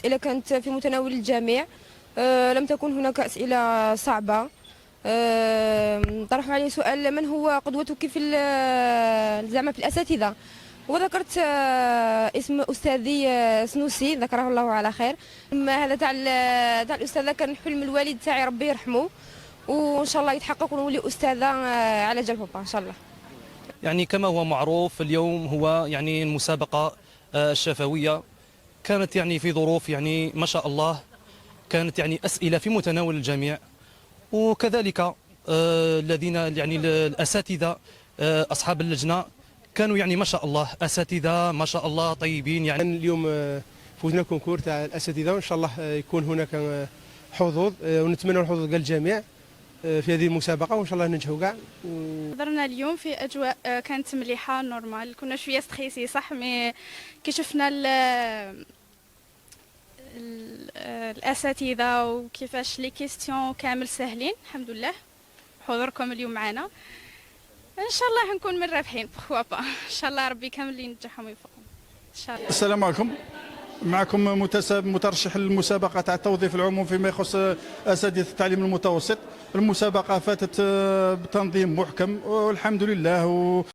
الأسئلة كانت في متناول الجميع. لم تكن هناك أسئلة صعبة. طرحوا علي سؤال: من هو قدوتك في زعما في الأساتذة؟ وذكرت اسم أستاذي سنوسي، ذكره الله على خير. أما هذا تاع الأستاذة كان حلم الوالد تاعي، ربي يرحمه، وإن شاء الله يتحقق ونولي أستاذة على جال بابا إن شاء الله. يعني كما هو معروف اليوم هو يعني المسابقة الشفوية كانت يعني في ظروف يعني ما شاء الله، كانت يعني أسئلة في متناول الجميع، وكذلك الذين يعني الأساتذة أصحاب اللجنة كانوا يعني ما شاء الله أساتذة ما شاء الله طيبين. يعني اليوم فوزنا كونكور تاع الأساتذة، وإن شاء الله يكون هناك حظوظ، ونتمنى الحظوظ كاع الجميع في هذه المسابقة، وإن شاء الله ننجحوا كاع. حضرنا اليوم في أجواء كانت مليحة نورمال، كنا شوية ستريسي صح، مي كي شفنا الأساتذة وكيفاش لي كيستيون كامل ساهلين الحمد لله. حضوركم اليوم معنا ان شاء الله حنكون من الرابحين بخوا با، ان شاء الله ربي كامل اللي ينجحهم ويوفقهم ان شاء الله. السلام عليكم، معكم مترشح للمسابقة تاع التوظيف العموم فيما يخص أساتذة التعليم المتوسط. المسابقة فاتت بتنظيم محكم والحمد لله.